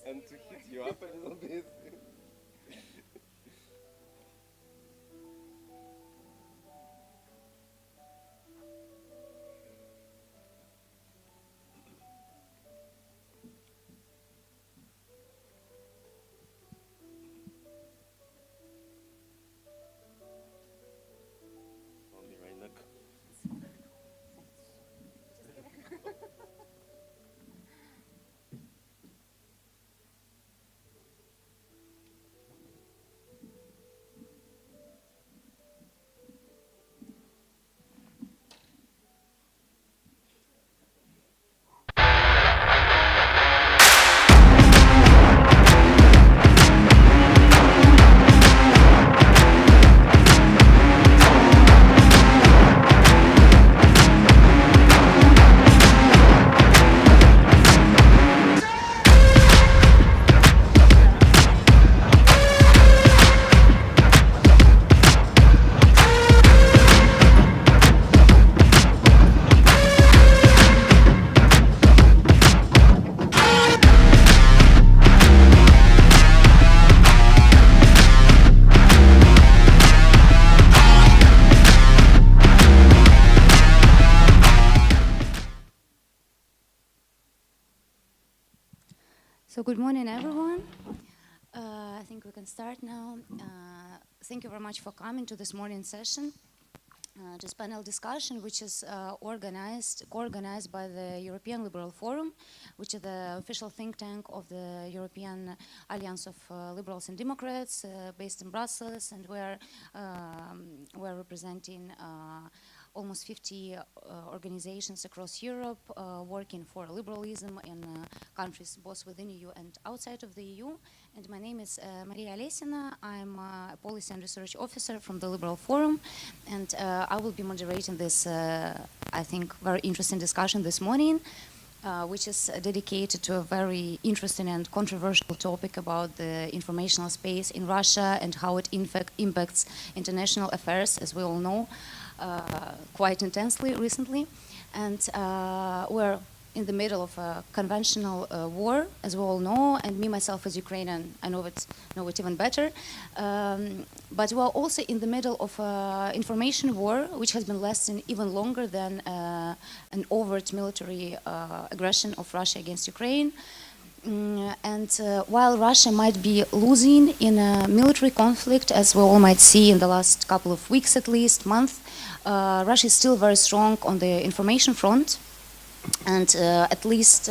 And to hit you up a little bit. Only Rainak. So good morning, everyone. I think we can start now. Thank you very much for coming to this morning session, this panel discussion, which is co-organized by the European Liberal Forum, which is the official think tank of the European Alliance of Liberals and Democrats, based in Brussels, and we're representing almost 50 organizations across Europe working for liberalism in countries both within the EU and outside of the EU. And my name is Maria Alesina. I'm a policy and research officer from the Liberal Forum, and I will be moderating this, I think, very interesting discussion this morning, which is dedicated to a very interesting and controversial topic about the informational space in Russia and how it impacts international affairs, as we all know, quite intensely recently. And we're in the middle of a conventional war, as we all know, and me, myself, as Ukrainian, I know it even better. But we're also in the middle of an information war, which has been lasting even longer than an overt military aggression of Russia against Ukraine. And while Russia might be losing in a military conflict, as we all might see in the last couple of weeks at least, month, Russia is still very strong on the information front, and at least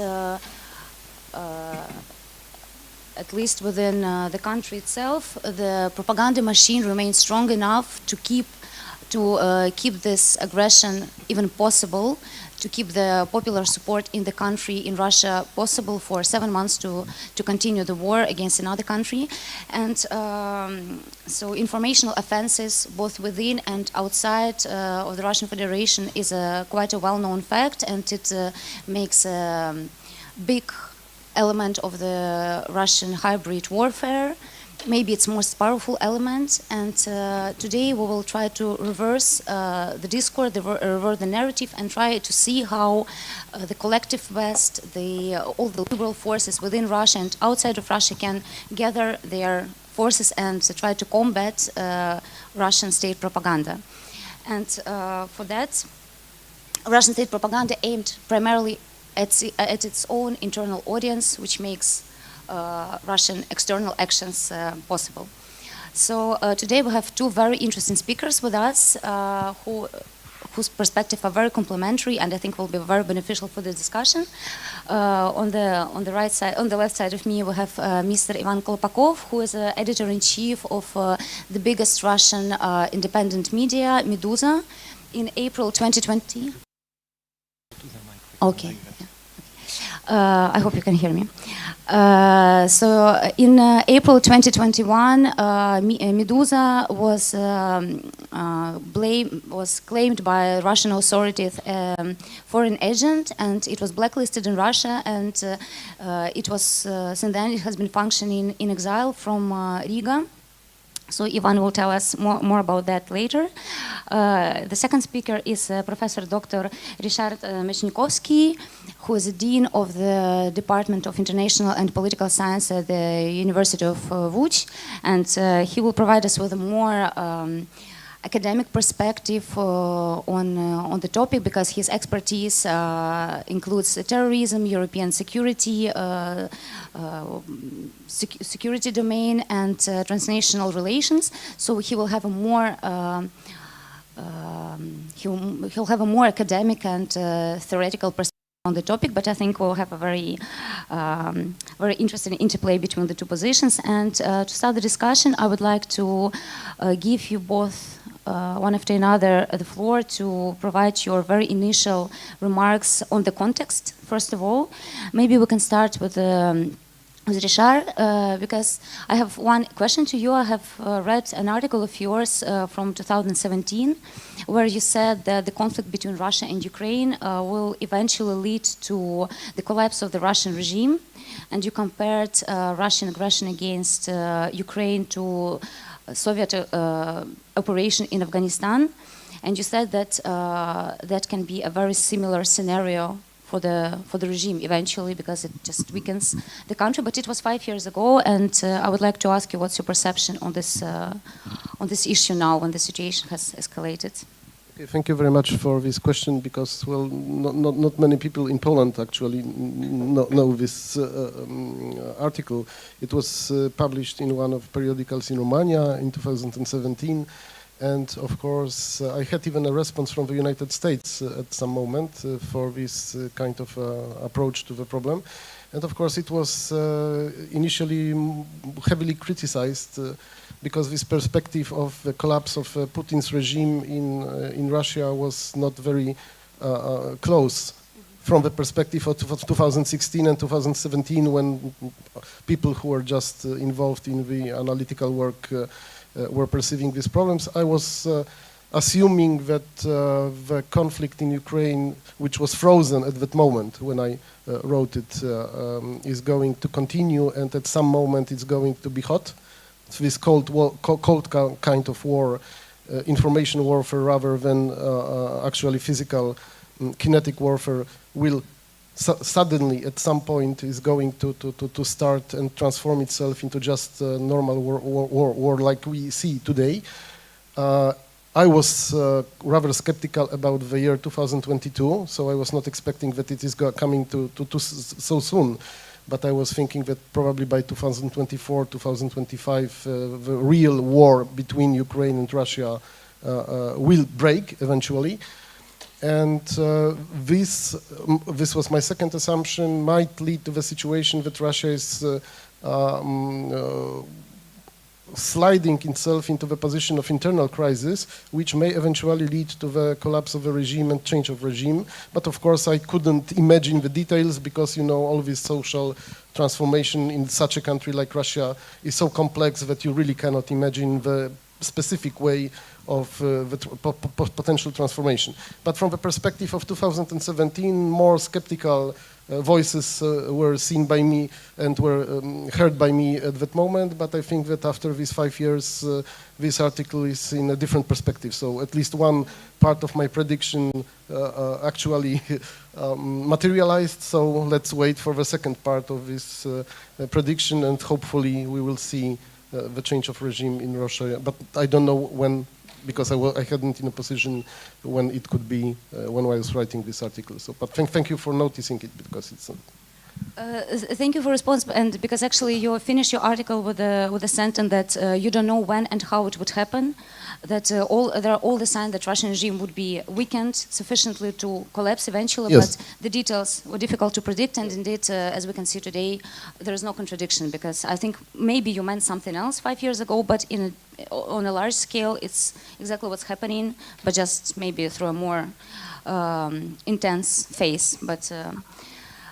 within the country itself, the propaganda machine remains strong enough to keep this aggression even possible, to keep the popular support in the country, in Russia, possible for 7 months to continue the war against another country. And so informational offenses, both within and outside of the Russian Federation, is quite a well-known fact, and it makes a big element of the Russian hybrid warfare. Maybe its most powerful element, and today we will try to reverse the discourse, reverse the narrative, and try to see how the collective West, all the liberal forces within Russia and outside of Russia can gather their forces and try to combat Russian state propaganda. And for that, Russian state propaganda aimed primarily at its own internal audience, which makes Russian external actions possible. So today we have two very interesting speakers with us, whose perspectives are very complementary, and I think will be very beneficial for the discussion. On the right side, on the left side of me, we have Mr. Ivan Kolpakov, who is editor-in-chief of the biggest Russian independent media, Meduza, in April 2020. Okay. I hope you can hear me. So in April 2021, Meduza was claimed by Russian authorities foreign agent, and it was blacklisted in Russia, and it was since then it has been functioning in exile from Riga. So Ivan will tell us more about that later. The second speaker is Professor Dr. Ryszard Machnikowski, who is the Dean of the Department of International and Political Science at the University of Łódź, and he will provide us with a more academic perspective on the topic, because his expertise includes terrorism, European security, security domain, and transnational relations. So he will have a more he'll have a more academic and theoretical perspective on the topic, but I think we'll have a very interesting interplay between the two positions. And to start the discussion, I would like to give you both one after another the floor to provide your very initial remarks on the context. First of all, maybe we can start with Ryszard, because I have one question to you. I have read an article of yours from 2017 where you said that the conflict between Russia and Ukraine will eventually lead to the collapse of the Russian regime, and you compared Russian aggression against Ukraine to Soviet operation in Afghanistan, and you said that that can be a very similar scenario for the regime eventually, because it just weakens the country. But it was 5 years ago, and I would like to ask you what's your perception on this issue now when the situation has escalated. Okay, thank you very much for this question, because well, not many people in Poland actually know this article. It was published in one of periodicals in Romania in 2017. And of course, I had even a response from the United States at some moment for this kind of approach to the problem. And of course, it was initially heavily criticized because this perspective of the collapse of Putin's regime in Russia was not very close from the perspective of 2016 and 2017, when people who were just involved in the analytical work were perceiving these problems. I was assuming that the conflict in Ukraine, which was frozen at that moment when I wrote it, is going to continue, and at some moment it's going to be hot. It's this cold kind of war, information warfare rather than actually physical kinetic warfare, will suddenly at some point is going to start and transform itself into just normal war like we see today. I was rather skeptical about the year 2022, so I was not expecting that it is coming to so soon. But I was thinking that probably by 2024, 2025, the real war between Ukraine and Russia will break eventually. And this was my second assumption, might lead to the situation that Russia is sliding itself into the position of internal crisis, which may eventually lead to the collapse of the regime and change of regime. But of course, I couldn't imagine the details, because, you know, all this social transformation in such a country like Russia is so complex that you really cannot imagine the specific way of the potential transformation. But from the perspective of 2017, more skeptical voices were seen by me and were heard by me at that moment. But I think that after these 5 years, this article is in a different perspective. So at least one part of my prediction actually materialized. So let's wait for the second part of this prediction, and hopefully we will see the change of regime in Russia. But I don't know when, because I hadn't in a position when it could be when I was writing this article. So, but thank you for noticing it, because it's. Thank you for response, and because actually you finished your article with a sentence that you don't know when and how it would happen, that there are all the signs that Russian regime would be weakened sufficiently to collapse eventually, yes. But the details were difficult to predict, and indeed, as we can see today, there is no contradiction, because I think maybe you meant something else 5 years ago, but on a large scale, it's exactly what's happening, but just maybe through a more intense phase. But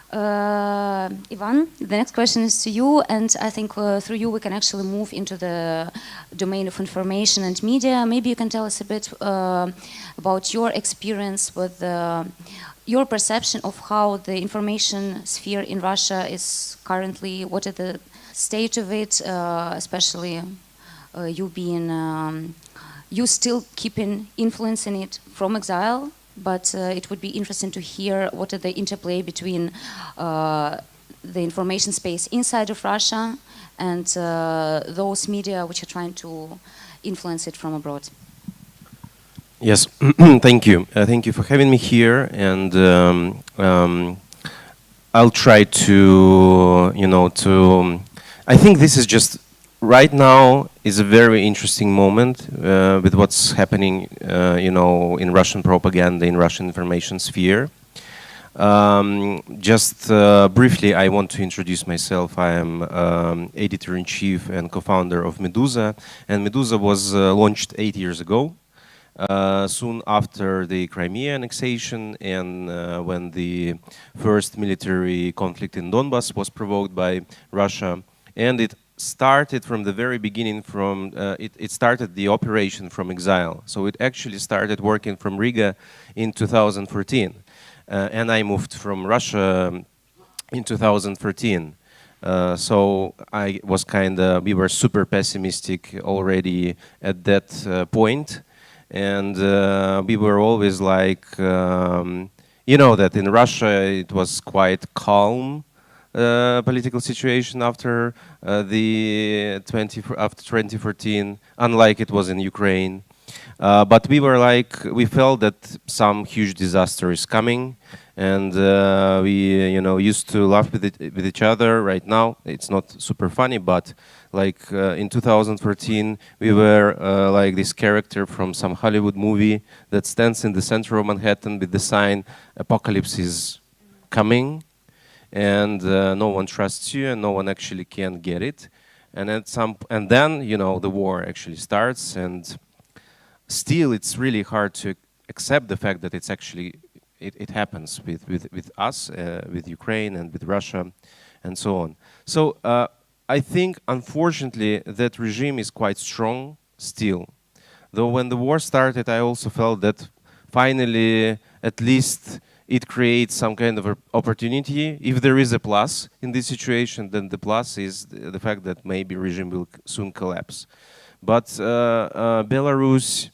Ivan, the next question is to you, and I think through you we can actually move into the domain of information and media. Maybe you can tell us a bit about your experience with your perception of how the information sphere in Russia is currently, what is the state of it, especially you still keeping influencing it from exile, but it would be interesting to hear what are the interplay between the information space inside of Russia and those media which are trying to influence it from abroad. Yes, thank you. Thank you for having me here, and I'll try to, I think this is just, right now is a very interesting moment with what's happening, in Russian propaganda, in Russian information sphere. Just briefly, I want to introduce myself. I am editor-in-chief and co-founder of Meduza, and Meduza was launched 8 years ago. Soon after the Crimea annexation and when the first military conflict in Donbass was provoked by Russia, and it started from the very beginning from, it started the operation from exile. So it actually started working from Riga in 2014. And I moved from Russia in 2013. So I was we were super pessimistic already at that point. And we were always like, that in Russia it was quite calm political situation after after 2014, unlike it was in Ukraine. But we were like, we felt that some huge disaster is coming, and we, used to laugh with each other. Right now, it's not super funny, but like in 2014, we were like this character from some Hollywood movie that stands in the center of Manhattan with the sign, "Apocalypse is coming," and no one trusts you, and no one actually can get it. And then, the war actually starts, and still, it's really hard to accept the fact that it's actually it happens with us, with Ukraine and with Russia, and so on. So I think, unfortunately, that regime is quite strong still. Though when the war started, I also felt that finally, at least, it creates some kind of opportunity. If there is a plus in this situation, then the plus is the fact that maybe regime will soon collapse. But Belarus,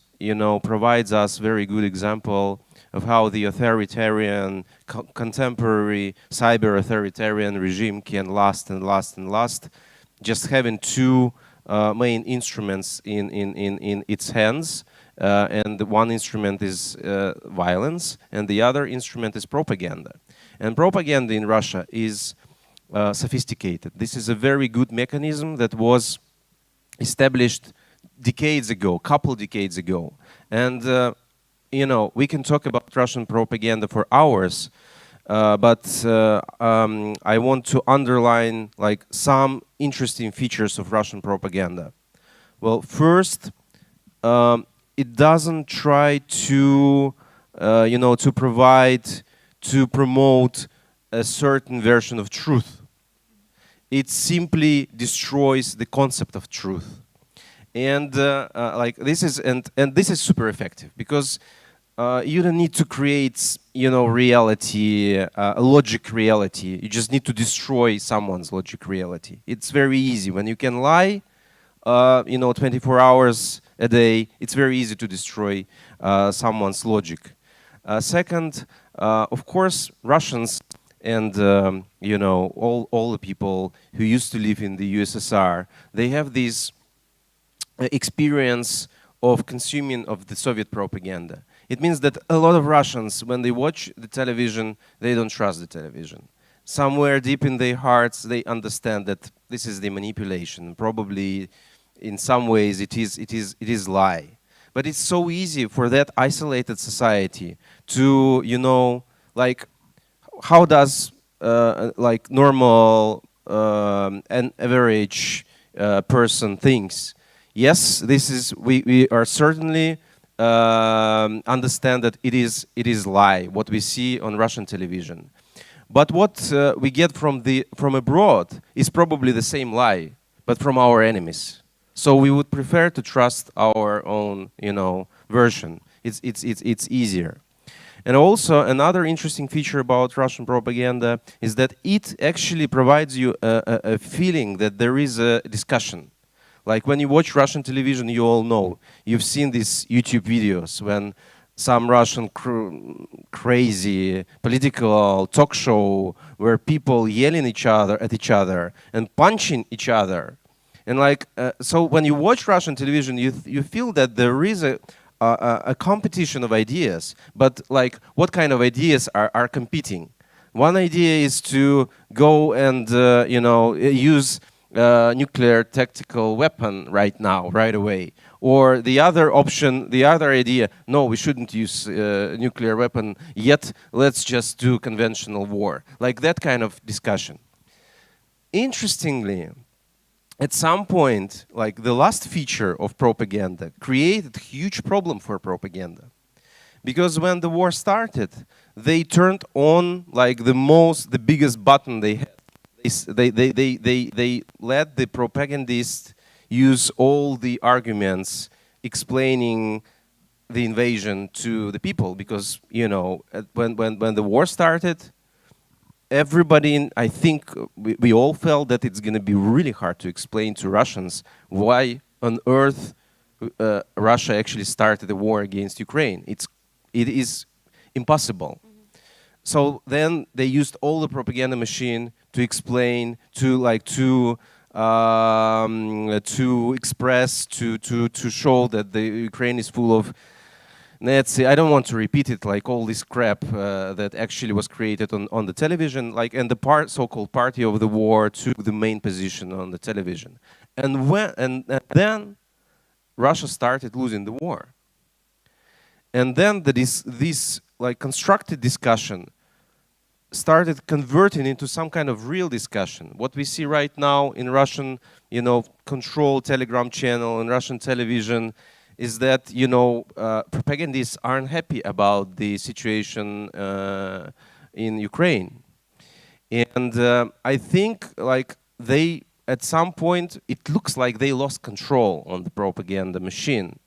provides us very good example of how the authoritarian, contemporary cyber-authoritarian regime can last and last and last, just having two main instruments in its hands, and one instrument is violence, and the other instrument is propaganda. And propaganda in Russia is sophisticated. This is a very good mechanism that was established couple decades ago. And, we can talk about Russian propaganda for hours, but I want to underline like some interesting features of Russian propaganda. Well, first, it doesn't try to, to promote a certain version of truth. It simply destroys the concept of truth. And like this is this is super effective because you don't need to create reality, logic reality. You just need to destroy someone's logic reality. It's very easy when you can lie. 24 hours a day. It's very easy to destroy someone's logic. Second, of course, Russians and all the people who used to live in the USSR, they have this experience of consuming of the Soviet propaganda. It means that a lot of Russians, when they watch the television, they don't trust the television. Somewhere deep in their hearts, they understand that this is the manipulation. Probably, in some ways, it is lie. But it's so easy for that isolated society to, like, how does like normal and average person thinks? Yes, this is we are certainly understand that it is lie what we see on Russian television, but what we get from abroad is probably the same lie, but from our enemies. So we would prefer to trust our own version. It's easier. And also another interesting feature about Russian propaganda is that it actually provides you a feeling that there is a discussion. Like when you watch Russian television, you all know, you've seen these YouTube videos when some Russian crazy political talk show where people yelling at each other and punching each other. And like, so when you watch Russian television, you feel that there is a competition of ideas, but like what kind of ideas are competing? One idea is to go and use nuclear tactical weapon right now, right away. Or the other option, the other idea, no, we shouldn't use nuclear weapon yet, let's just do conventional war. Like that kind of discussion. Interestingly, at some point, like the last feature of propaganda created a huge problem for propaganda. Because when the war started, they turned on like the biggest button they had. They let the propagandists use all the arguments explaining the invasion to the people. Because, you know, when the war started, everybody, I think we all felt that it's going to be really hard to explain to Russians why on earth Russia actually started a war against Ukraine. It is impossible. So then they used all the propaganda machine to explain, to express, to show that the Ukraine is full of Nazi. I don't want to repeat it, like all this crap that actually was created on the television, like, and the so-called party of the war took the main position on the television. And then Russia started losing the war. And then this like constructed discussion started converting into some kind of real discussion. What we see right now in Russian, controlled Telegram channel and Russian television is that, propagandists aren't happy about the situation in Ukraine. And I think like at some point, it looks like they lost control on the propaganda machine.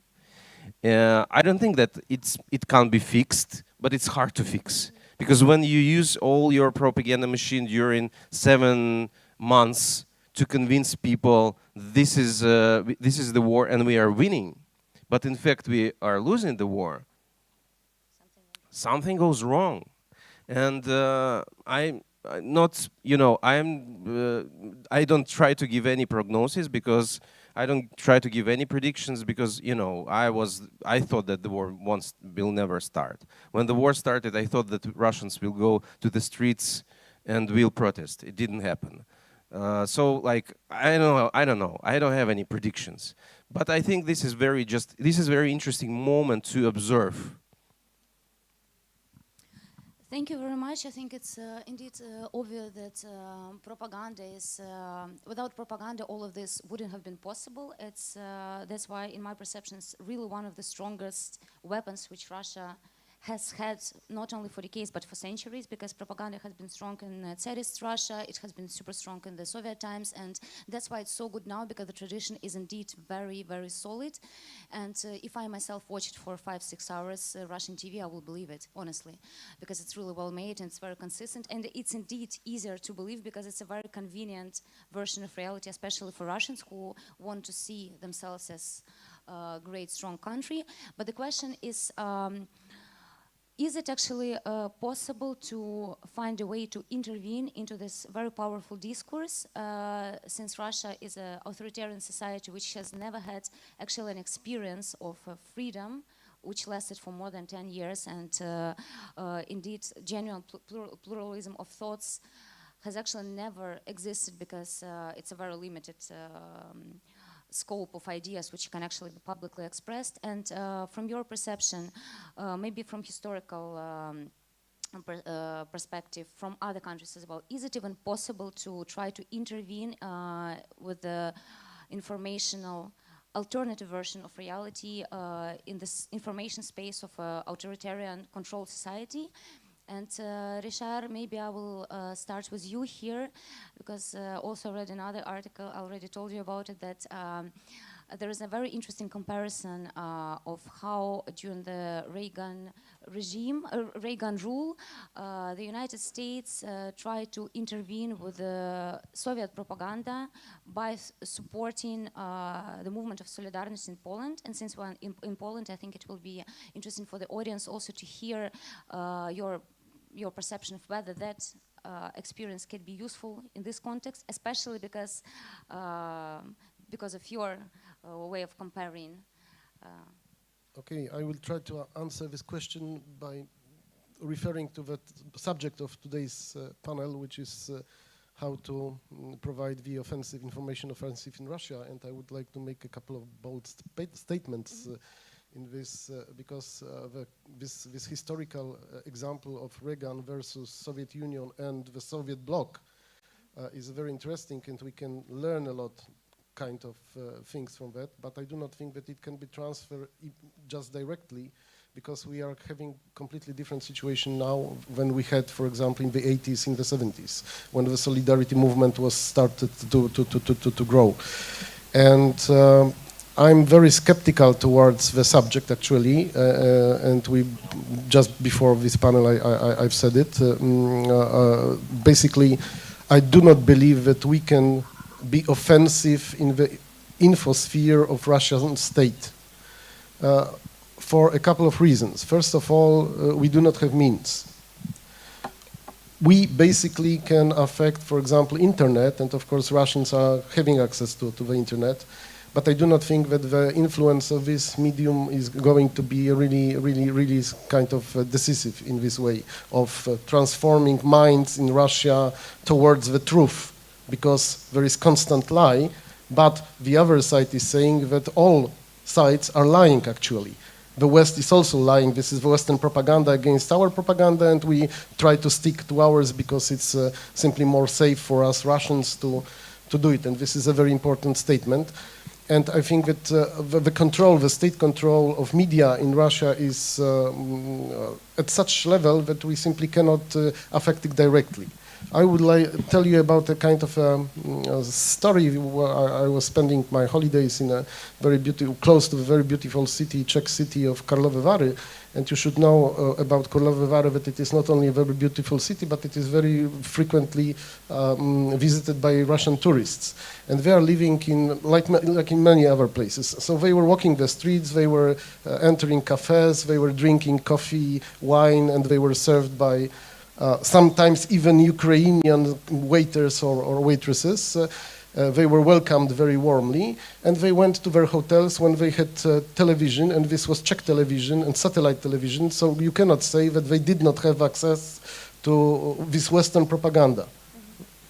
I don't think that it can't be fixed, but it's hard to fix. Because when you use all your propaganda machine during 7 months to convince people this is the war and we are winning, but in fact we are losing the war, something goes wrong. And I don't try to give any prognosis, because I don't try to give any predictions, because I thought that the war will never start. When the war started, I thought that Russians will go to the streets and will protest. It didn't happen. So like I don't know. I don't have any predictions. But I think this is very interesting moment to observe. Thank you very much. I think it's indeed obvious that propaganda is, without propaganda, all of this wouldn't have been possible. That's why, in my perception, it's really one of the strongest weapons which Russia has had, not only for decades but for centuries, because propaganda has been strong in Tsarist Russia, it has been super strong in the Soviet times, and that's why it's so good now, because the tradition is indeed very, very solid. And if I myself watch it for 5-6 hours Russian TV, I will believe it, honestly, because it's really well made and it's very consistent, and it's indeed easier to believe because it's a very convenient version of reality, especially for Russians who want to see themselves as a great, strong country. But the question is it actually possible to find a way to intervene into this very powerful discourse, since Russia is an authoritarian society which has never had actually an experience of freedom, which lasted for more than 10 years, and indeed genuine pluralism of thoughts has actually never existed, because it's a very limited scope of ideas which can actually be publicly expressed. And from your perception, maybe from historical perspective, from other countries as well, is it even possible to try to intervene with the informational alternative version of reality in this information space of authoritarian controlled society? And Ryszard, maybe I will start with you here, because also read another article, I already told you about it, that there is a very interesting comparison of how during the Reagan regime, Reagan rule, the United States tried to intervene with the Soviet propaganda by supporting the movement of Solidarność in Poland. And since we're in Poland, I think it will be interesting for the audience also to hear your perception of whether that experience can be useful in this context, especially because of your way of comparing. Okay, I will try to answer this question by referring to the subject of today's panel, which is how to provide the information offensive in Russia. And I would like to make a couple of bold statements in this, because this historical example of Reagan versus Soviet Union and the Soviet bloc is very interesting, and we can learn a lot kind of things from that, but I do not think that it can be transferred just directly, because we are having completely different situation now than we had, for example, in the 80s, in the 70s, when the solidarity movement was started to grow. And I'm very skeptical towards the subject, actually, and we just before this panel I've said it. Basically, I do not believe that we can be offensive in the infosphere of Russian state for a couple of reasons. First of all, we do not have means. We basically can affect, for example, internet, and of course Russians are having access to the internet, but I do not think that the influence of this medium is going to be really kind of decisive in this way of transforming minds in Russia towards the truth, because there is constant lie, but the other side is saying that all sides are lying, actually. The West is also lying. This is Western propaganda against our propaganda, and we try to stick to ours because it's simply more safe for us Russians to do it, and this is a very important statement. And I think that the state control of media in Russia is at such level that we simply cannot affect it directly. I would tell you about a kind of story where I was spending my holidays in a very beautiful, close to a very beautiful city, Czech city of Karlovy Vary. And you should know about Karlovy Vary that it is not only a very beautiful city, but it is very frequently visited by Russian tourists. And they are living in, like in many other places. So they were walking the streets, they were entering cafes, they were drinking coffee, wine, and they were served by sometimes even Ukrainian waiters or waitresses. They were welcomed very warmly, and they went to their hotels when they had television, and this was Czech television and satellite television, so you cannot say that they did not have access to this Western propaganda.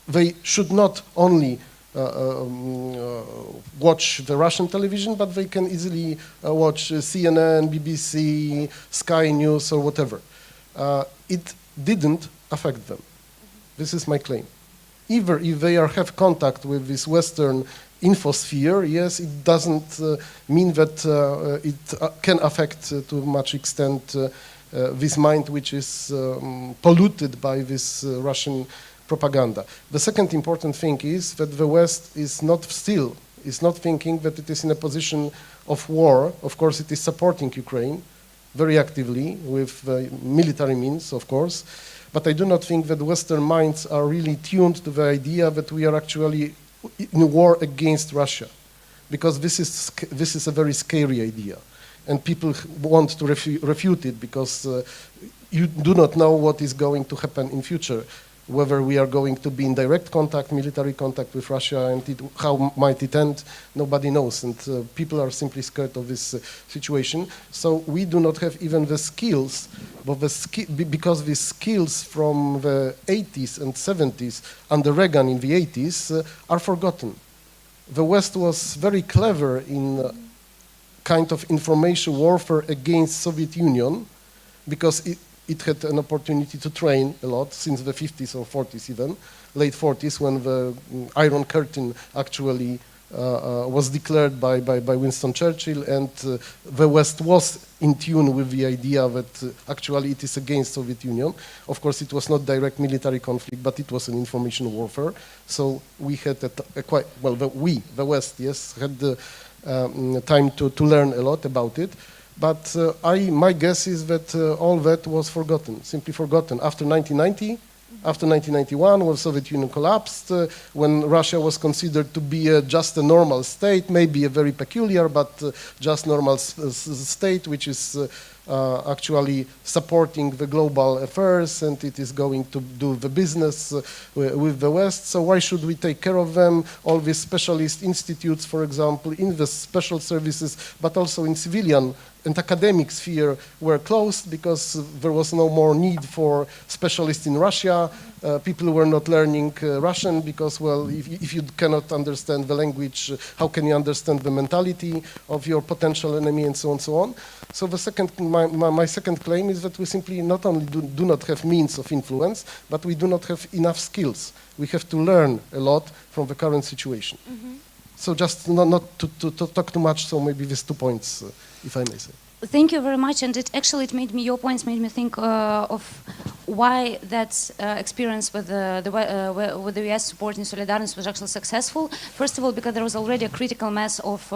They should not only watch the Russian television, but they can easily watch CNN, BBC, Sky News, or whatever. It didn't affect them. This is my claim. Either if they have contact with this Western infosphere, yes, it doesn't mean that it can affect to much extent this mind which is polluted by this Russian propaganda. The second important thing is that the West is not thinking that it is in a position of war. Of course, it is supporting Ukraine very actively with military means, of course. But I do not think that Western minds are really tuned to the idea that we are actually in a war against Russia, because this is a very scary idea, and people want to refute it because you do not know what is going to happen in future, whether we are going to be in direct contact, military contact with Russia, and how might it end, nobody knows, and people are simply scared of this situation. So we do not have even the skills, but because the skills from the 80s and 70s under Reagan in the 80s are forgotten. The West was very clever in kind of information warfare against Soviet Union, because it had an opportunity to train a lot since the 50s or 40s even, late 40s, when the Iron Curtain actually was declared by Winston Churchill, and the West was in tune with the idea that actually it is against Soviet Union. Of course, it was not direct military conflict, but it was an information warfare. So we had the West, yes, had time to learn a lot about it. But my guess is that all that was forgotten, simply forgotten. After 1990, after 1991, when the Soviet Union collapsed, when Russia was considered to be just a normal state, maybe a very peculiar, but just normal state, which is actually supporting the global affairs, and it is going to do the business with the West. So why should we take care of them? All these specialist institutes, for example, in the special services, but also in civilian and academic sphere were closed because there was no more need for specialists in Russia. People were not learning Russian because, well, if you cannot understand the language, how can you understand the mentality of your potential enemy, and so on and so on. So the second, my second claim is that we simply not only do not have means of influence, but we do not have enough skills. We have to learn a lot from the current situation. Mm-hmm. So just not to talk too much, so maybe these 2 points, if I may say. Thank you very much, and your points made me think of why that experience with the US supporting Solidarność was actually successful. First of all, because there was already a critical mass of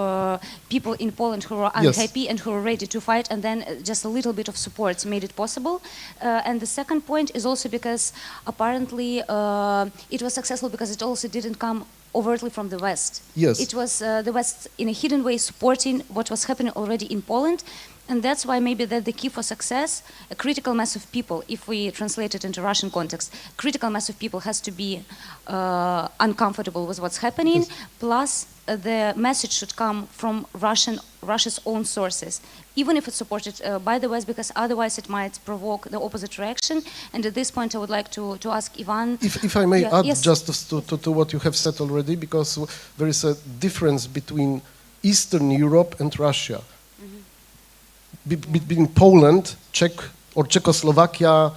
people in Poland who were unhappy and who were ready to fight, and then just a little bit of support made it possible. And the second point is also because apparently it was successful because it also didn't come overtly from the West. Yes. It was the West in a hidden way supporting what was happening already in Poland. And that's why maybe that the key for success, a critical mass of people, if we translate it into Russian context, critical mass of people has to be uncomfortable with what's happening, yes. Plus the message should come from Russia's own sources, even if it's supported by the West, because otherwise it might provoke the opposite reaction. And at this point I would like to ask Ivan. If I may add yes. just to what you have said already, because there is a difference between Eastern Europe and Russia. Between Poland, Czech or Czechoslovakia,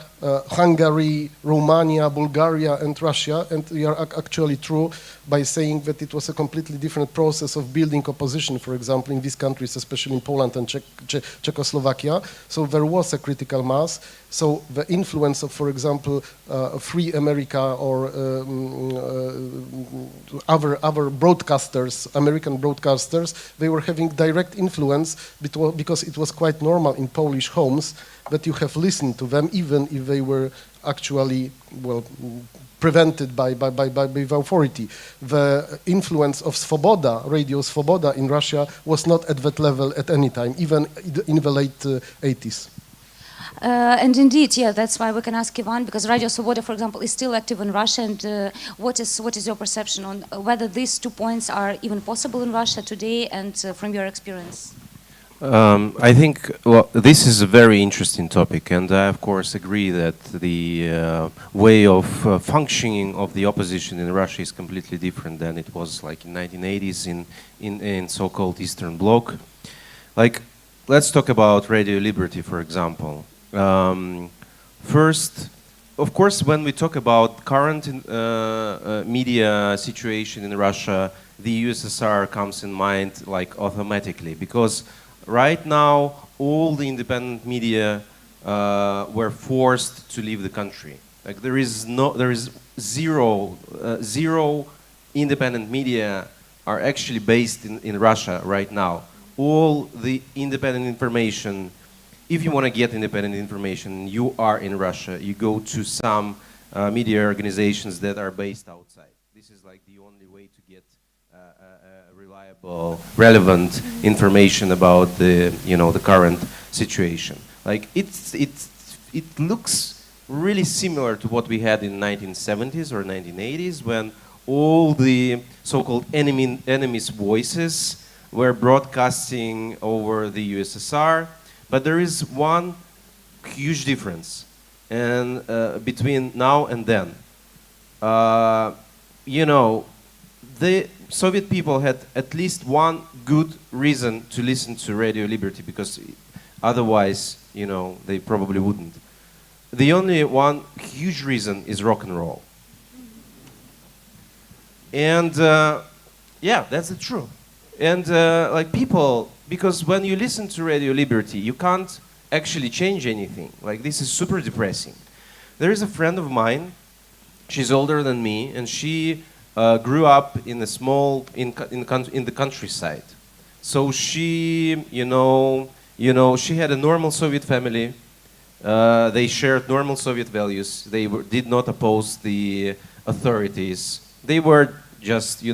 Hungary, Romania, Bulgaria, and Russia, and we are actually true by saying that it was a completely different process of building opposition, for example, in these countries, especially in Poland and Czechoslovakia. So there was a critical mass. So the influence of, for example, Free America or other broadcasters, American broadcasters, they were having direct influence because it was quite normal in Polish homes that you have listened to them, even if they were actually, well, prevented by the authority. The influence of Svoboda, Radio Svoboda in Russia, was not at that level at any time, even in the late 80s. And indeed, yeah, that's why we can ask Ivan, because Radio Svoboda, for example, is still active in Russia. And what is your perception on whether these 2 points are even possible in Russia today, and from your experience? I think, well, this is a very interesting topic, and I of course agree that the way of functioning of the opposition in Russia is completely different than it was like in 1980s in so-called Eastern Bloc. Like, let's talk about Radio Liberty, for example. First, of course, when we talk about current media situation in Russia, the USSR comes in mind like automatically, because right now, all the independent media were forced to leave the country. Like there is zero independent media are actually based in Russia right now. All the independent information, if you want to get independent information, you are in Russia. You go to some media organizations that are based outside. This is like the only way to get reliable, relevant information about the current situation. Like it looks really similar to what we had in 1970s or 1980s, when all the so-called enemies' voices were broadcasting over the USSR. But there is one huge difference, and between now and then. The Soviet people had at least one good reason to listen to Radio Liberty, because otherwise, they probably wouldn't. The only one huge reason is rock and roll. And yeah, that's the truth. And like people, because when you listen to Radio Liberty, you can't actually change anything. Like, this is super depressing. There is a friend of mine, she's older than me, and she grew up in a small, in the countryside. So she, she had a normal Soviet family. They shared normal Soviet values. They did not oppose the authorities. They were just,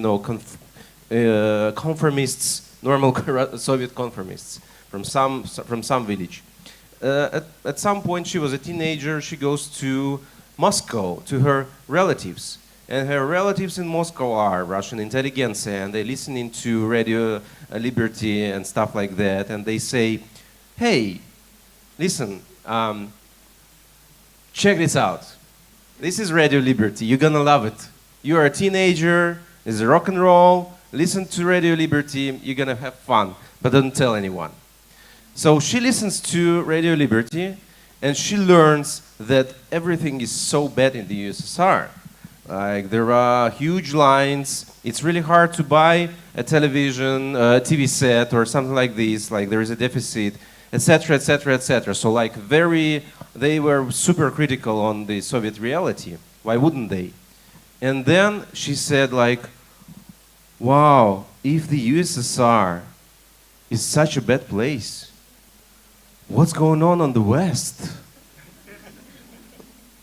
conformists, normal Soviet conformists from some village. At some point, she was a teenager. She goes to Moscow to her relatives, and her relatives in Moscow are Russian intelligentsia, and they listening to Radio Liberty and stuff like that, and they say, "Hey, listen, check this out. This is Radio Liberty. You're gonna love it. You are a teenager. It's rock and roll. Listen to Radio Liberty. You're gonna have fun, but don't tell anyone." So she listens to Radio Liberty, and she learns that everything is so bad in the USSR. Like, there are huge lines. It's really hard to buy a television, a TV set, or something like this. Like, there is a deficit, etc., etc., etc. So, like, they were super critical on the Soviet reality. Why wouldn't they? And then she said, like, wow, if the USSR is such a bad place, what's going on the West?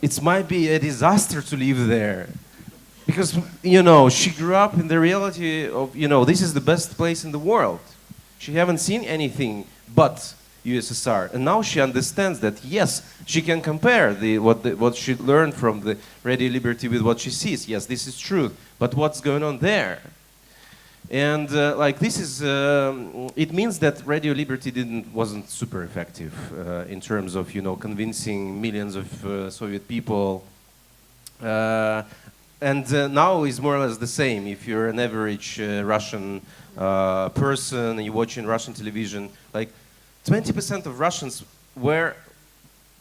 It might be a disaster to live there. Because, she grew up in the reality of, this is the best place in the world. She haven't seen anything but USSR. And now she understands that, yes, she can compare what she learned from the Radio Liberty with what she sees. Yes, this is true. But what's going on there? And this is, it means that Radio Liberty wasn't super effective in terms of, convincing millions of Soviet people. And now is more or less the same. If you're an average Russian person and you're watching Russian television, like 20% of Russians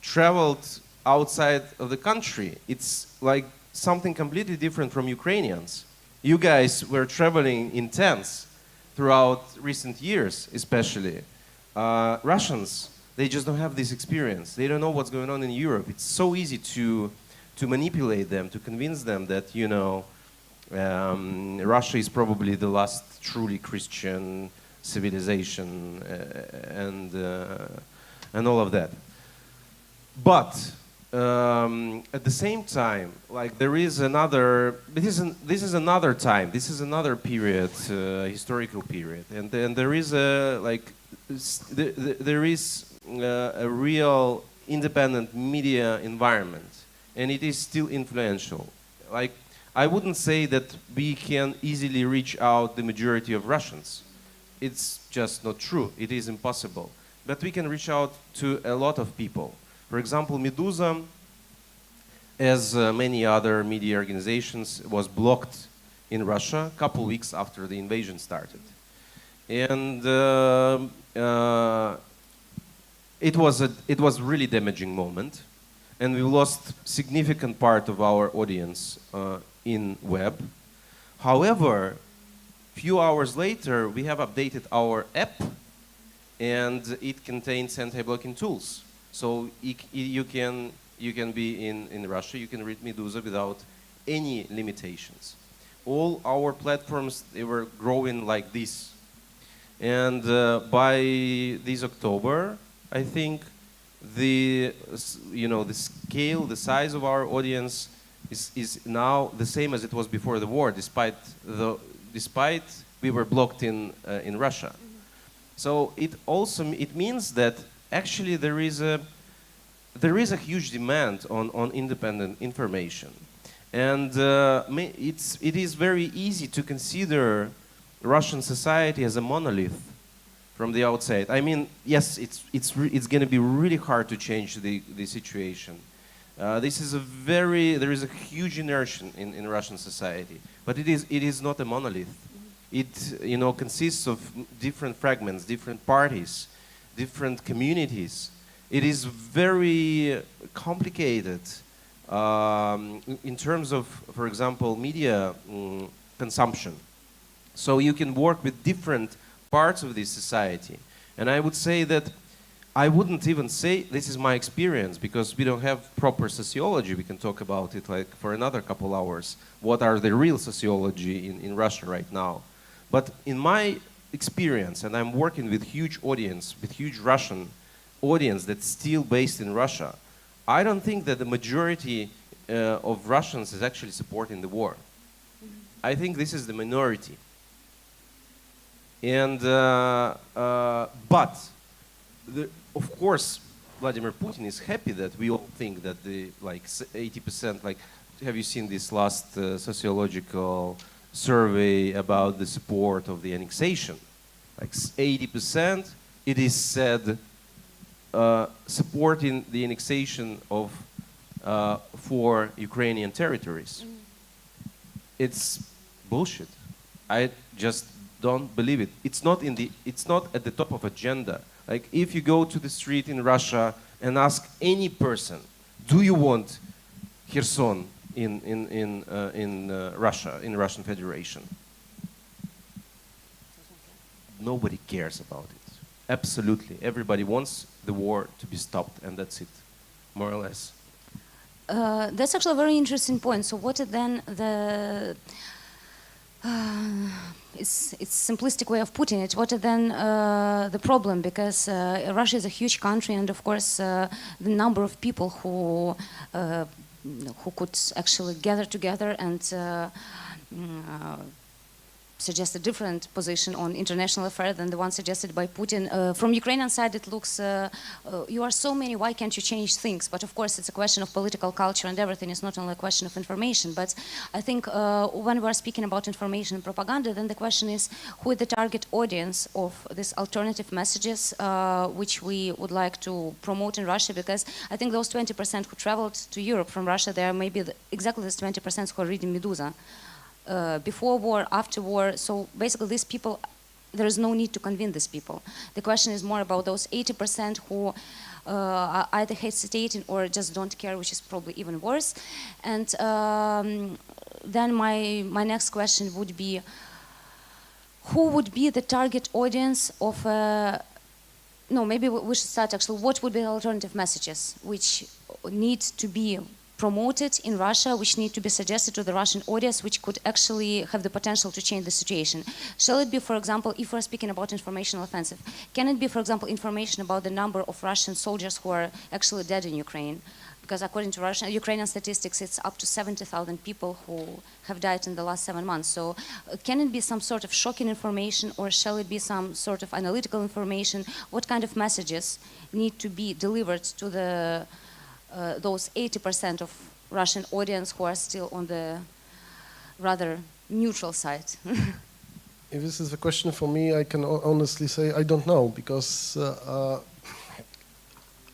traveled outside of the country. It's like something completely different from Ukrainians. You guys were traveling in tents throughout recent years, especially. Russians, they just don't have this experience. They don't know what's going on in Europe. It's so easy to manipulate them, to convince them that, Russia is probably the last truly Christian civilization and all of that. But at the same time, like, there is another. This is another time. This is another period, historical period, and then there is there is a real independent media environment, and it is still influential. Like, I wouldn't say that we can easily reach out the majority of Russians. It's just not true. It is impossible. But we can reach out to a lot of people. For example, Meduza, as many other media organizations, was blocked in Russia a couple weeks after the invasion started. And it was a really damaging moment. And we lost significant part of our audience in web. However, few hours later, we have updated our app, and it contains anti-blocking tools. So you can be in Russia, you can read Meduza without any limitations. All our platforms, they were growing like this. And by this October, I think the scale, the size of our audience is now the same as it was before the war, despite we were blocked in Russia. So it means that actually there is a huge demand on independent information, and it is very easy to consider Russian society as a monolith from the outside. I mean, yes, it's going to be really hard to change the situation. There is a huge inertia in Russian society, but it is not a monolith. It consists of different fragments, different parties, different communities. It is very complicated in terms of, for example, media consumption. So you can work with different parts of this society. And I would say that I wouldn't even say this is my experience, because we don't have proper sociology. We can talk about it like for another couple hours. What are the real sociology in Russia right now? But in my experience, and I'm working with huge audience, with huge Russian audience that's still based in Russia, I don't think that the majority of Russians is actually supporting the war. I think this is the minority. And but of course, Vladimir Putin is happy that we all think that the like 80%. Like, have you seen this last sociological survey about the support of the annexation? Like 80%, it is said, supporting the annexation of for Ukrainian territories. It's bullshit. I just don't believe it. It's not at the top of agenda. Like, if you go to the street in Russia and ask any person, do you want Kherson in Russia, in Russian Federation? Nobody cares about it. Absolutely, everybody wants the war to be stopped, and that's it, more or less. That's actually a very interesting point. So what is then the it's simplistic way of putting it. What is then the problem? Because Russia is a huge country, and of course the number of people who could actually gather together and suggest a different position on international affairs than the one suggested by Putin. From Ukrainian side, it looks, you are so many, why can't you change things? But of course, it's a question of political culture and everything. It's not only a question of information. But I think when we are speaking about information and propaganda, then the question is, who is the target audience of these alternative messages which we would like to promote in Russia? Because I think those 20% who traveled to Europe from Russia, they are maybe exactly those 20% who are reading Meduza. Before war, after war, so basically these people, there is no need to convince these people. The question is more about those 80% who are either hesitating or just don't care, which is probably even worse. And then my next question would be, who would be the target audience of, no, maybe we should start actually, what would be the alternative messages which need to be promoted in Russia, which need to be suggested to the Russian audience, which could actually have the potential to change the situation? Shall it be, for example, if we're speaking about informational offensive, can it be, for example, information about the number of Russian soldiers who are actually dead in Ukraine? Because according to Ukrainian statistics, it's up to 70,000 people who have died in the last 7 months. So can it be some sort of shocking information, or shall it be some sort of analytical information? What kind of messages need to be delivered to the those 80% of Russian audience who are still on the rather neutral side? If this is a question for me, I can honestly say I don't know, because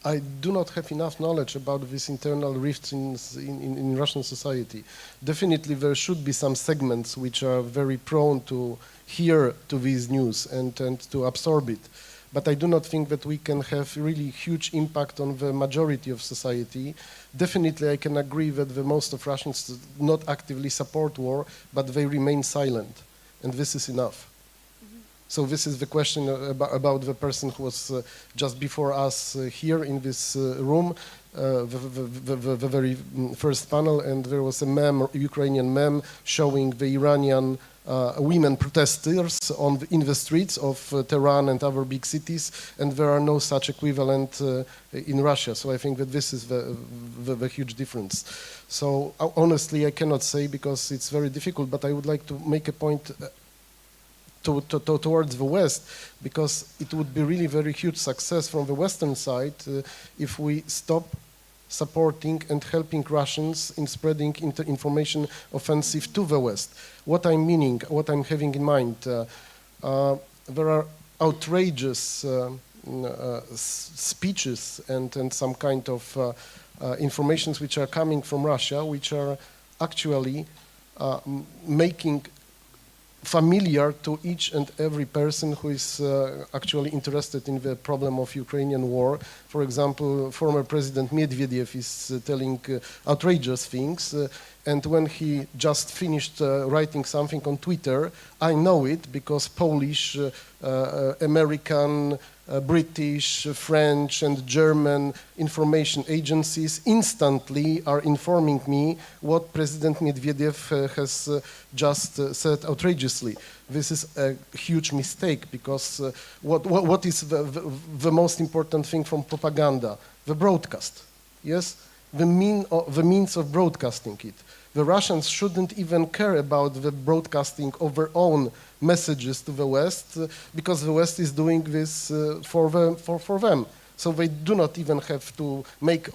I do not have enough knowledge about these internal rifts in Russian society. Definitely there should be some segments which are very prone to hear to these news and to absorb it. But I do not think that we can have really huge impact on the majority of society. Definitely, I can agree that the most of Russians not actively support war, but they remain silent, and this is enough. So this is the question about the person who was just before us here in this room, the very first panel, and there was a meme, Ukrainian meme, showing the Iranian women protesters in the streets of Tehran and other big cities, and there are no such equivalent in Russia. So I think that this is the huge difference. So honestly, I cannot say, because it's very difficult, but I would like to make a point towards the West, because it would be really very huge success from the Western side if we stop supporting and helping Russians in spreading information offensive to the West. What I'm meaning, what I'm having in mind, there are outrageous speeches and some kind of informations which are coming from Russia, which are actually making familiar to each and every person who is actually interested in the problem of Ukrainian war. For example, former President Medvedev is telling outrageous things, and when he just finished writing something on Twitter, I know it because Polish, American, British, French, and German information agencies instantly are informing me what President Medvedev has just said outrageously. This is a huge mistake because what is the most important thing from propaganda? The broadcast, yes? The means of broadcasting it. The Russians shouldn't even care about the broadcasting of their own messages to the West because the West is doing this for them. So they do not even have to make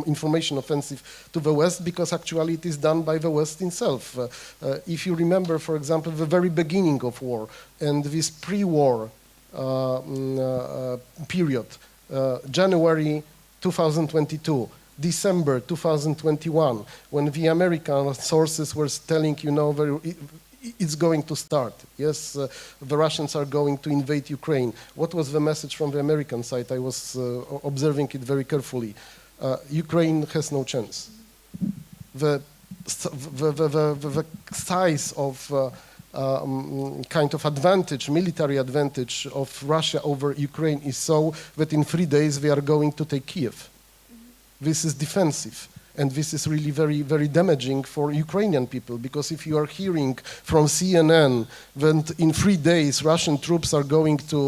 information offensive to the West because actually it is done by the West itself. If you remember, for example, the very beginning of war and this pre-war period, January 2022, December 2021, when the American sources were telling, it's going to start. Yes, the Russians are going to invade Ukraine. What was the message from the American side? I was observing it very carefully. Ukraine has no chance. The size of kind of advantage, military advantage of Russia over Ukraine is so that in 3 days they are going to take Kiev. This is defensive, and this is really very, very damaging for Ukrainian people, because if you are hearing from CNN that in 3 days Russian troops are going to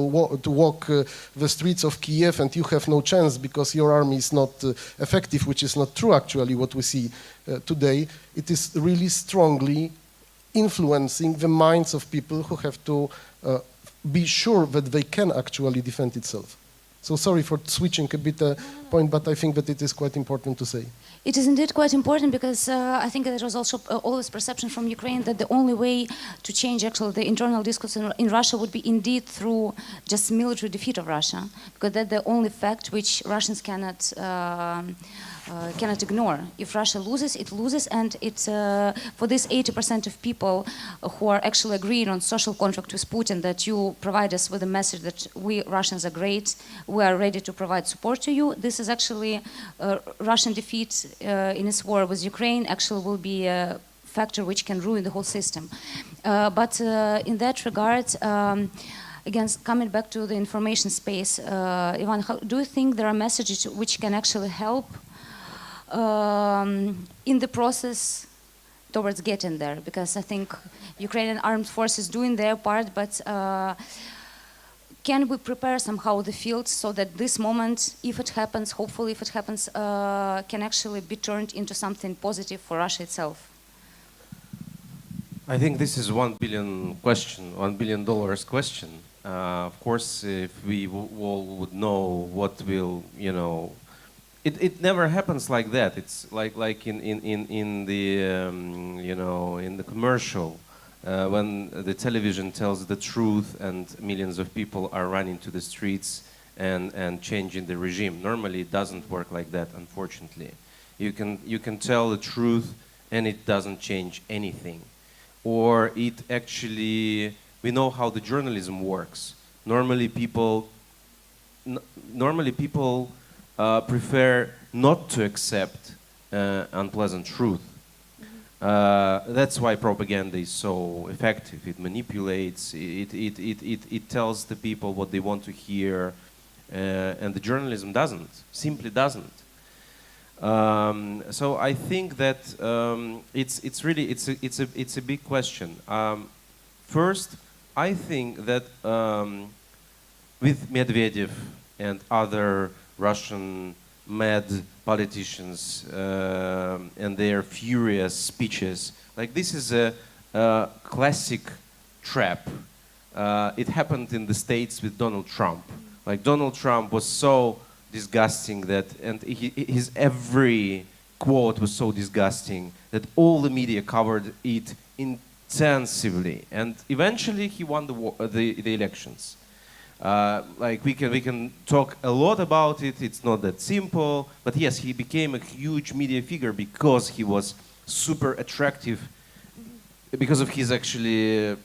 walk the streets of Kiev and you have no chance because your army is not effective, which is not true actually what we see today, it is really strongly influencing the minds of people who have to be sure that they can actually defend itself. So sorry for switching a bit point, but I think that it is quite important to say. It is indeed quite important because I think there was also always perception from Ukraine that the only way to change actually the internal discourse in Russia would be indeed through just military defeat of Russia, because that's the only fact which Russians cannot ignore. If Russia loses, it loses, and it's for this 80% of people who are actually agreeing on social contract with Putin that you provide us with a message that we Russians are great, we are ready to provide support to you. This is actually Russian defeat in its war with Ukraine actually will be a factor which can ruin the whole system. But in that regard, again, coming back to the information space, Ivan, do you think there are messages which can actually help in the process towards getting there? Because I think Ukrainian armed forces doing their part, but can we prepare somehow the field so that this moment, if it happens, hopefully if it happens, can actually be turned into something positive for Russia itself? I think this is $1 billion question, $1 billion question. Of course, if we all would know what will, it never happens like that. It's like in the in the commercial when the television tells the truth and millions of people are running to the streets and changing the regime. Normally, it doesn't work like that. Unfortunately, you can tell the truth and it doesn't change anything, or it actually. We know how the journalism works. Normally, people prefer not to accept unpleasant truth. That's why propaganda is so effective. It manipulates. It tells the people what they want to hear, and the journalism simply doesn't. So I think that it's a big question. First, I think that with Medvedev and other Russian mad politicians and their furious speeches, like this is a classic trap. It happened in the States with Donald Trump. Like Donald Trump was so disgusting that, and his every quote was so disgusting that all the media covered it intensively, and eventually he won the elections. Like we can talk a lot about it. It's not that simple, but yes, he became a huge media figure because he was super attractive, because of his actually,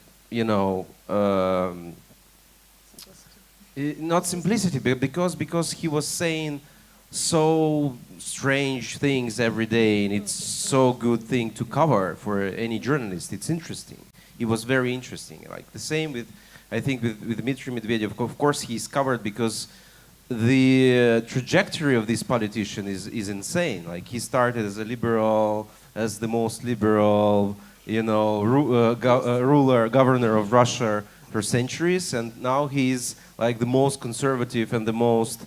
not simplicity, but because he was saying so strange things every day, and it's so good thing to cover for any journalist. It's interesting. It was very interesting. Like the same with I think with Dmitry Medvedev, of course, he's covered because the trajectory of this politician is insane. Like, he started as a liberal, as the most liberal, you know, governor of Russia for centuries, and now he's like the most conservative and the most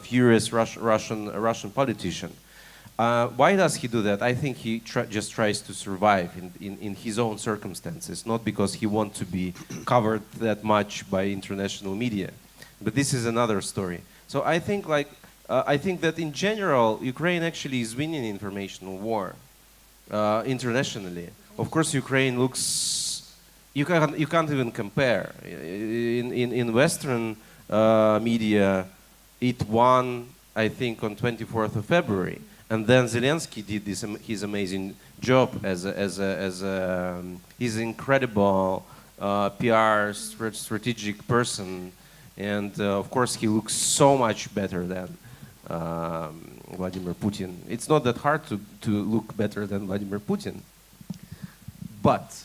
furious Russian politician. Why does he do that? I think he just tries to survive in his own circumstances, not because he wants to be covered that much by international media. But this is another story. So I think that in general, Ukraine actually is winning informational war internationally. Of course, Ukraine looks, you can't even compare. In Western media, it won, I think, on 24th of February. And then Zelensky did his amazing job as his incredible PR strategic person. And of course, he looks so much better than Vladimir Putin. It's not that hard to look better than Vladimir Putin. But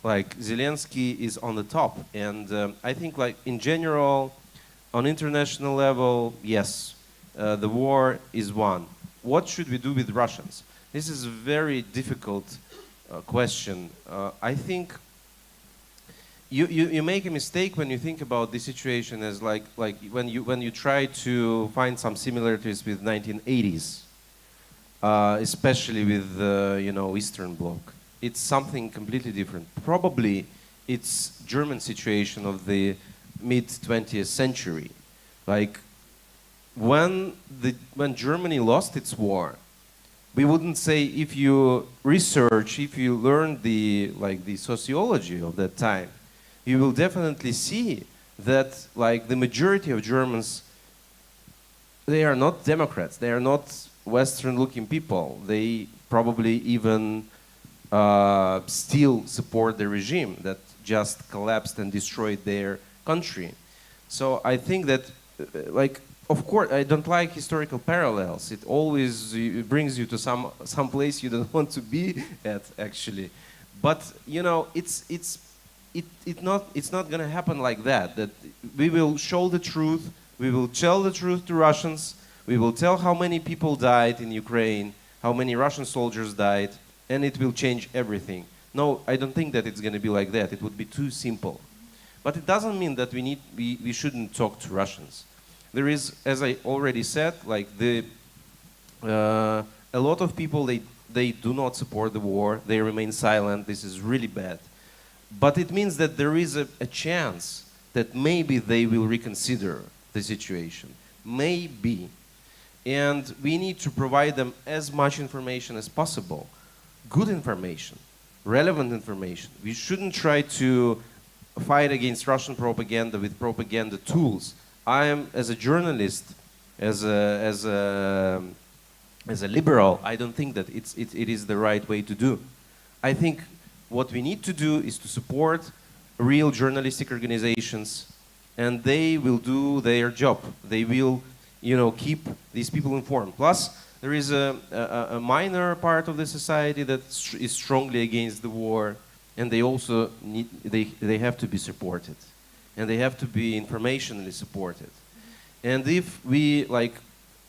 like, Zelensky is on the top. And I think, like, in general, on international level, yes, the war is won. What should we do with Russians? This is a very difficult question. I think you make a mistake when you think about this situation as like when you try to find some similarities with 1980s, especially with you know, Eastern Bloc. It's something completely different. Probably it's German situation of the mid 20th century. Like, when Germany lost its war, we wouldn't say, if you research, if you learn the sociology of that time, you will definitely see that, like, the majority of Germans, they are not Democrats, they are not Western-looking people. They probably even still support the regime that just collapsed and destroyed their country. So I think that, like, of course, I don't like historical parallels. It always brings you to some place you don't want to be at, actually. But you know, it's not going to happen like that. That we will show the truth. We will tell the truth to Russians. We will tell how many people died in Ukraine, how many Russian soldiers died, and it will change everything. No, I don't think that it's going to be like that. It would be too simple. But it doesn't mean that we shouldn't talk to Russians. There is, as I already said, like, a lot of people, they do not support the war. They remain silent. This is really bad. But it means that there is a chance that maybe they will reconsider the situation. Maybe. And we need to provide them as much information as possible. Good information, relevant information. We shouldn't try to fight against Russian propaganda with propaganda tools. I am, as a journalist, as a liberal, I don't think that it is the right way to do. I think what we need to do is to support real journalistic organizations, and they will do their job. They will, you know, keep these people informed. Plus, there is a minor part of the society that is strongly against the war, and they also they have to be supported. And they have to be informationally supported. And if we, like,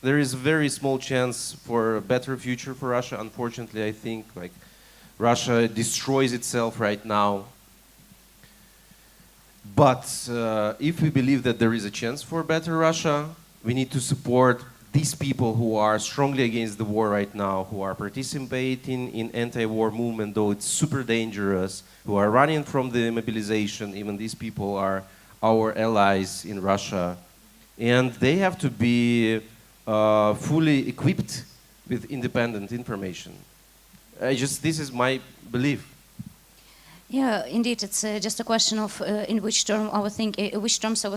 there is a very small chance for a better future for Russia. Unfortunately, I think, like, Russia destroys itself right now. But if we believe that there is a chance for a better Russia, we need to support these people who are strongly against the war right now, who are participating in anti-war movement, though it's super dangerous, who are running from the mobilization. Even these people are our allies in Russia. And they have to be fully equipped with independent information. This is my belief. Yeah, indeed, it's just a question of in which terms our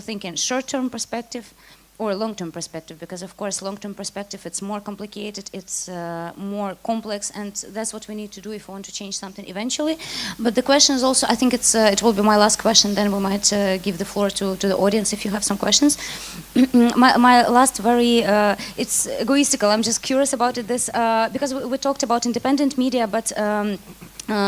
thinking, short-term perspective or long-term perspective, because of course long-term perspective, it's more complicated, it's more complex, and that's what we need to do if we want to change something eventually. But the question is also, I think it will be my last question, then we might give the floor to the audience if you have some questions. my last very, it's egoistical, I'm just curious about it, this, because we talked about independent media, but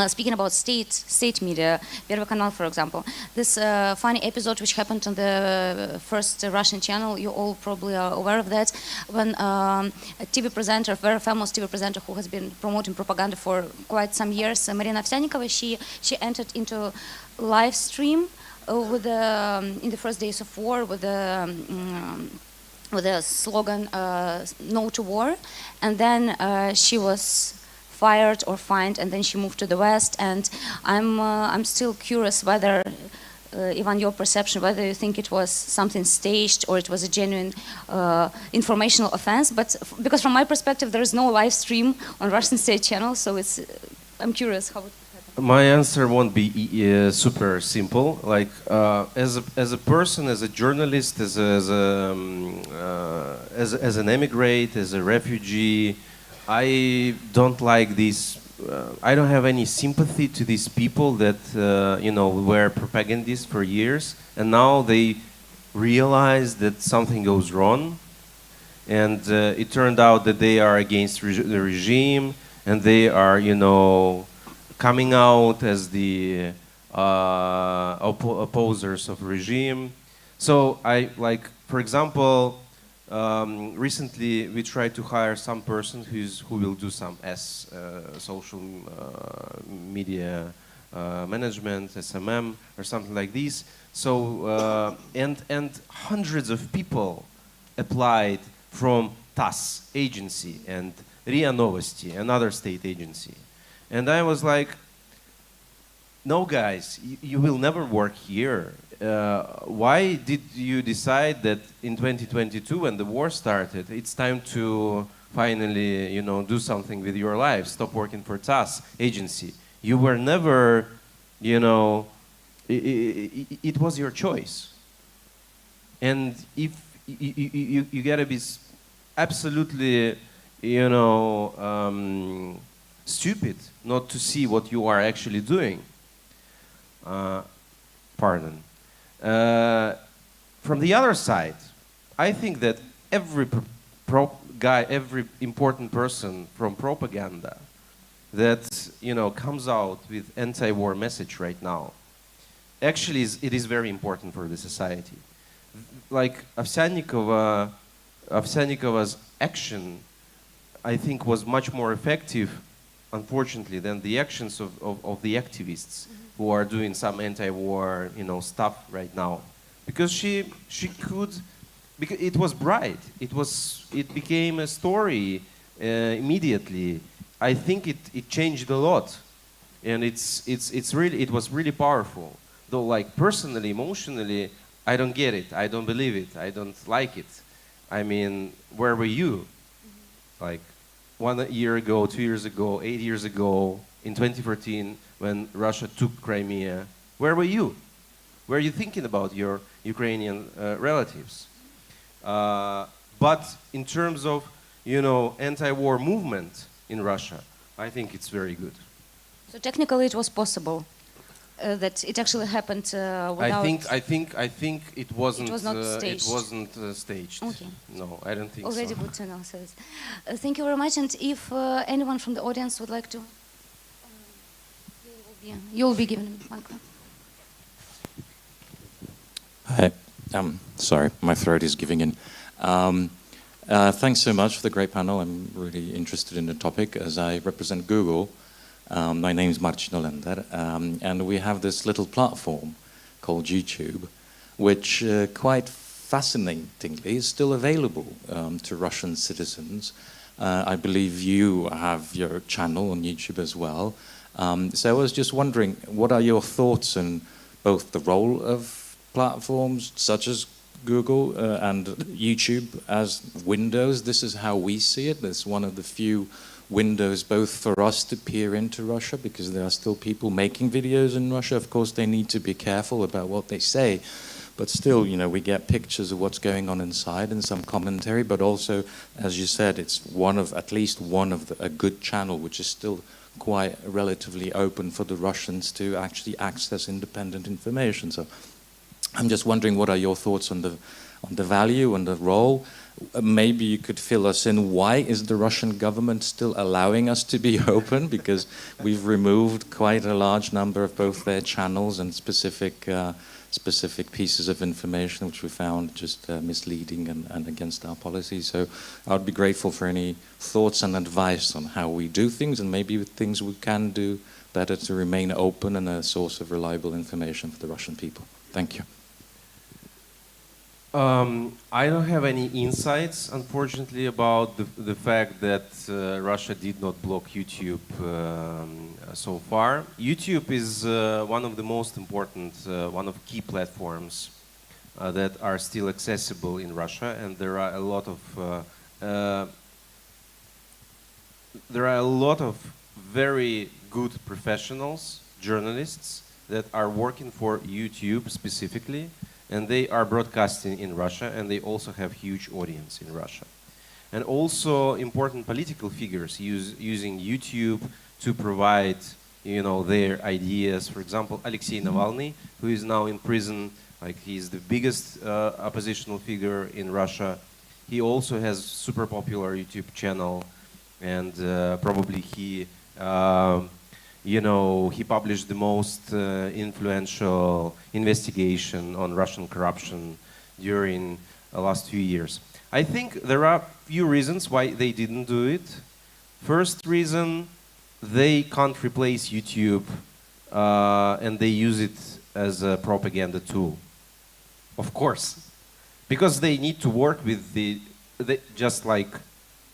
speaking about state media, Первый канал, for example, this funny episode which happened on the first Russian channel, you all probably are aware of that, when a TV presenter, a very famous TV presenter who has been promoting propaganda for quite some years, Marina Ovsyannikova, she entered into live stream with in the first days of war with the slogan "No to War," and then she was fired or fined, and then she moved to the West. And I'm still curious whether, Ivan, your perception, whether you think it was something staged or it was a genuine informational offense. But because from my perspective, there is no live stream on Russian state channel, so it's. I'm curious how it happened. My answer won't be super simple. Like as a person, as a journalist, as an immigrant, as a refugee, I don't like these. I don't have any sympathy to these people that were propagandists for years, and now they realize that something goes wrong, and it turned out that they are against the regime, and they are, coming out as the opposers of regime. So for example. Recently, we tried to hire some person who will do some social media management, SMM, or something like this. So and hundreds of people applied from TASS agency and RIA Novosti, another state agency, and I was like, no, guys, you will never work here. Why did you decide that in 2022, when the war started, it's time to finally, do something with your life, stop working for TASS agency? You were never, it was your choice. And if you gotta be absolutely, stupid not to see what you are actually doing. Pardon. From the other side, I think that every every important person from propaganda that comes out with anti-war message right now, actually it is very important for the society. Like Ovsyanikova's action, I think, was much more effective, unfortunately, than the actions of the activists who are doing some anti-war, stuff right now, because she could, because it was bright. It became a story immediately. I think it changed a lot, and it was really powerful. Though, like, personally, emotionally, I don't get it. I don't believe it. I don't like it. I mean, where were you? Like 1 year ago, 2 years ago, 8 years ago, in 2014, when Russia took Crimea, where were you? Were you thinking about your Ukrainian relatives? But in terms of, anti-war movement in Russia, I think it's very good. So technically, it was possible that it actually happened without. I think it wasn't. It was not staged. It wasn't staged. Okay. No, I don't think Already so. good to know. So thank you very much. And if anyone from the audience would like to, you'll be given a microphone. Hi. Sorry, my throat is giving in. Thanks so much for the great panel. I'm really interested in the topic as I represent Google. My name's Machnikowski, and we have this little platform called YouTube, which quite fascinatingly is still available to Russian citizens. I believe you have your channel on YouTube as well. So I was just wondering, what are your thoughts on both the role of platforms such as Google and YouTube as windows? This is how we see it. It's one of the few windows both for us to peer into Russia, because there are still people making videos in Russia. Of course, they need to be careful about what they say, but still, we get pictures of what's going on inside and some commentary. But also, as you said, it's at least one of a good channel which is still quite relatively open for the Russians to actually access independent information. So I'm just wondering, what are your thoughts on the value and the role? Maybe you could fill us in. Why is the Russian government still allowing us to be open? Because we've removed quite a large number of both their channels and specific pieces of information which we found just misleading and against our policy. So I would be grateful for any thoughts and advice on how we do things, and maybe things we can do better to remain open and a source of reliable information for the Russian people. Thank you. I don't have any insights, unfortunately, about the fact that Russia did not block YouTube so far. YouTube is one of the most important, one of key platforms that are still accessible in Russia, and there are a lot of very good professionals, journalists that are working for YouTube specifically, and they are broadcasting in Russia, and they also have huge audience in Russia. And also important political figures using YouTube to provide, you know, their ideas. For example, Alexei Navalny, who is now in prison, like he's the biggest oppositional figure in Russia. He also has super popular YouTube channel, and probably he you know, he published the most influential investigation on Russian corruption during the last few years. I think there are few reasons why they didn't do it. First reason, they can't replace YouTube and they use it as a propaganda tool. Of course, because they need to work with just like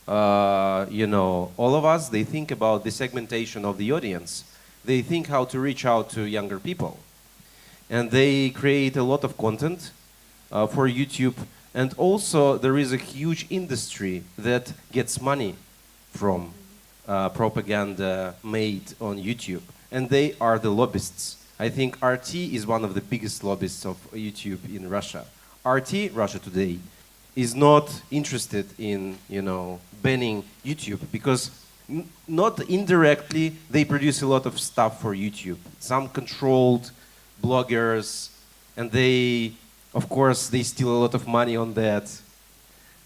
you know, all of us, they think about the segmentation of the audience. They think how to reach out to younger people. And they create a lot of content for YouTube. And also, there is a huge industry that gets money from propaganda made on YouTube. And they are the lobbyists. I think RT is one of the biggest lobbyists of YouTube in Russia. RT, Russia Today, is not interested in, you know, banning YouTube, because not indirectly they produce a lot of stuff for YouTube. Some controlled bloggers, and they, of course, they steal a lot of money on that.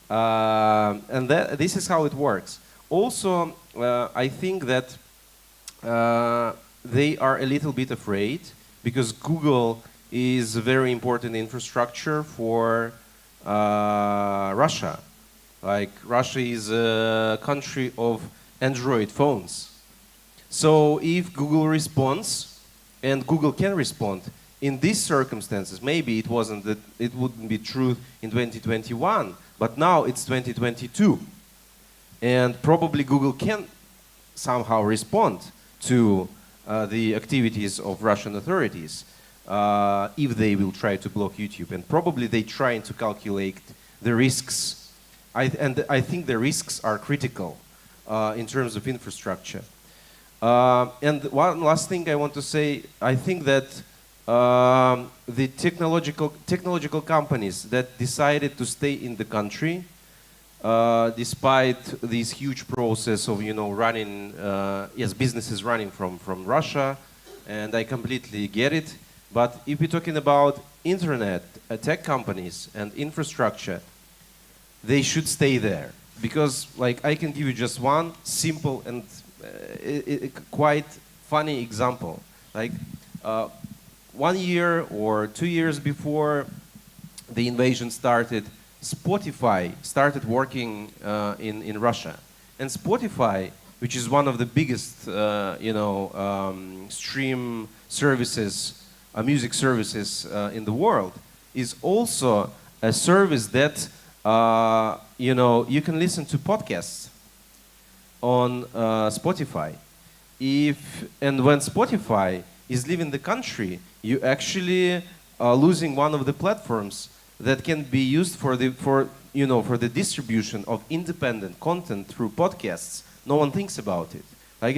And this is how it works. Also, I think that they are a little bit afraid, because Google is a very important infrastructure for Russia. Like, Russia is a country of Android phones. So if Google responds, and Google can respond, in these circumstances, maybe it wouldn't be true in 2021, but now it's 2022. And probably Google can somehow respond to the activities of Russian authorities. If they will try to block YouTube, and probably they trying to calculate the risks. I think the risks are critical in terms of infrastructure. And one last thing I want to say, I think that the technological companies that decided to stay in the country, despite this huge process of, you know, running, yes, businesses running from Russia, and I completely get it. But if we're talking about internet, tech companies and infrastructure, they should stay there. Because, like, I can give you just one simple and quite funny example. Like, 1 year or 2 years before the invasion started, Spotify started working in Russia. And Spotify, which is one of the biggest, you know, stream services, music services in the world, is also a service that, you know, you can listen to podcasts on Spotify. And when Spotify is leaving the country, you actually are losing one of the platforms that can be used for the distribution of independent content through podcasts. No one thinks about it. Like,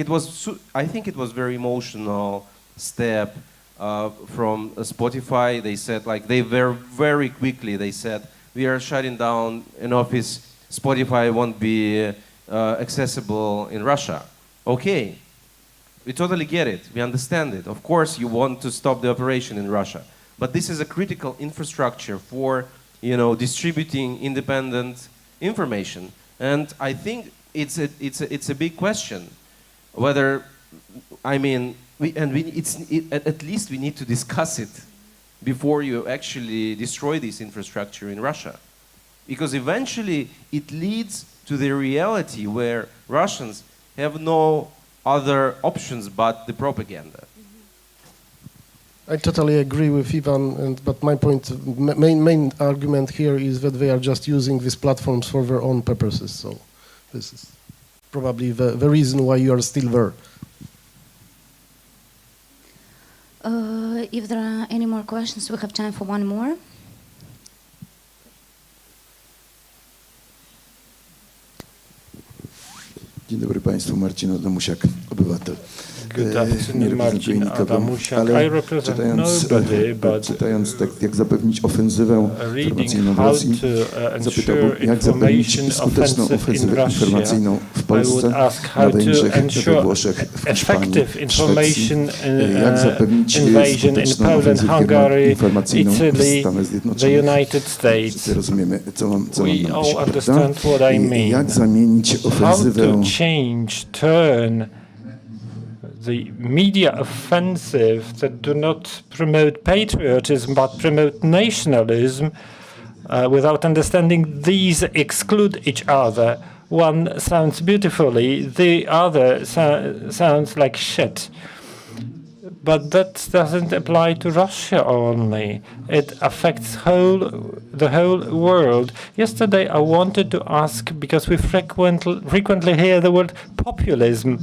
I think it was very emotional step from Spotify. They said, like, they very quickly, they said, we are shutting down an office. Spotify won't be accessible in Russia. Okay, we totally get it. We understand it. Of course, you want to stop the operation in Russia. but this is a critical infrastructure for, distributing independent information. And I think it's a big question whether, at least we need to discuss it before you actually destroy this infrastructure in Russia. Because eventually it leads to the reality where Russians have no other options but the propaganda. I totally agree with Ivan, but my point, main argument here is that they are just using these platforms for their own purposes. So this is probably the reason why you are still there. If there are any more questions, we have time for one more. Dzień dobry Państwu, Marcin Adamusiak, obywatel. Good afternoon, Marcin Adamusiak. I represent nobody, but czytając tak, jak zapewnić ofensywę informacyjną w Rosji, zapytałbym, jak zapewnić skuteczną ofensywę informacyjną w Polsce, na Węgrzech, we Włoszech, w Hiszpanii, w Szwecji, jak zapewnić skuteczną ofensywę informacyjną w Stanach Zjednoczonych. Wszyscy rozumiemy, co mam na myśli, prawda? Jak zamienić ofensywę the media offensive that do not promote patriotism but promote nationalism, without understanding these exclude each other. One sounds beautifully, the other sounds like shit. But that doesn't apply to Russia only. It affects the whole world. Yesterday I wanted to ask, because we frequently hear the word populism.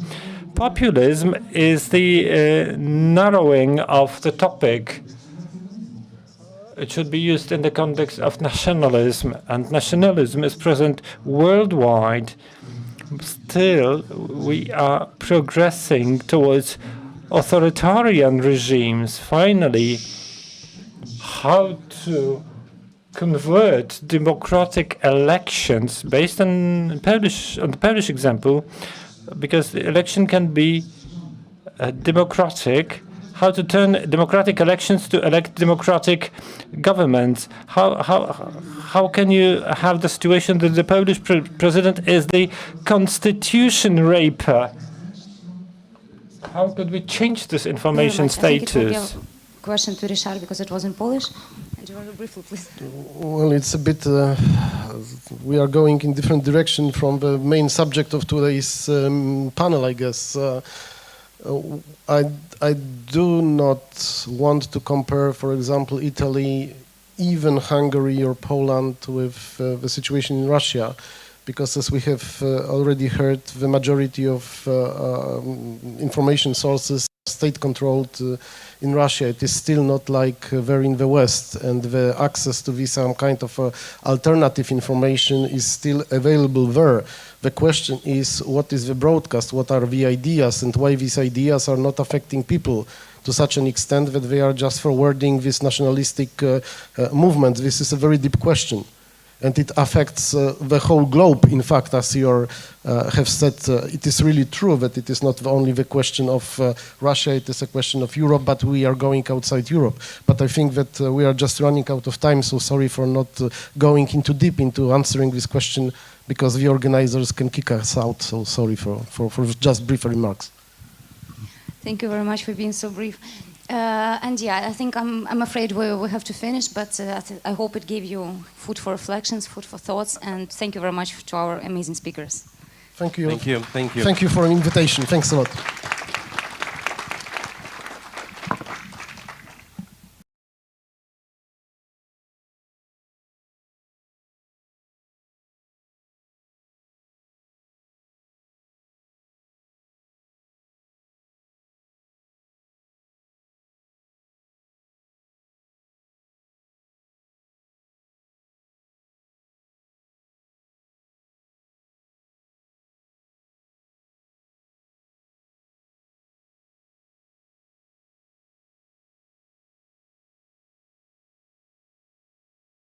Populism is the narrowing of the topic. It should be used in the context of nationalism, and nationalism is present worldwide. Still, we are progressing towards authoritarian regimes. Finally, how to convert democratic elections based on the Polish example, because the election can be democratic, how to turn democratic elections to elect democratic governments. How can you have the situation that the Polish president is the constitution raper? How could we change this information status? Question to Ryszard, because it was in Polish. And very briefly, please. Well, it's a bit. We are going in different direction from the main subject of today's panel, I guess. I do not want to compare, for example, Italy, even Hungary or Poland with the situation in Russia, because as we have already heard, the majority of information sources are state-controlled in Russia. It is still not like there in the West, and the access to this kind of alternative information is still available there. The question is, what is the broadcast, what are the ideas, and why these ideas are not affecting people to such an extent that they are just forwarding this nationalistic movement. This is a very deep question. And it affects the whole globe. In fact, as you have said, it is really true that it is not only the question of Russia, it is a question of Europe, but we are going outside Europe. But I think that we are just running out of time, so sorry for not going deep into answering this question, because the organizers can kick us out, so sorry for just brief remarks. Thank you very much for being so brief. And yeah, I think I'm afraid we have to finish, but I hope it gave you food for reflections, food for thoughts, and thank you very much to our amazing speakers. Thank you. Thank you. Thank you. Thank you for an invitation. Thanks a lot.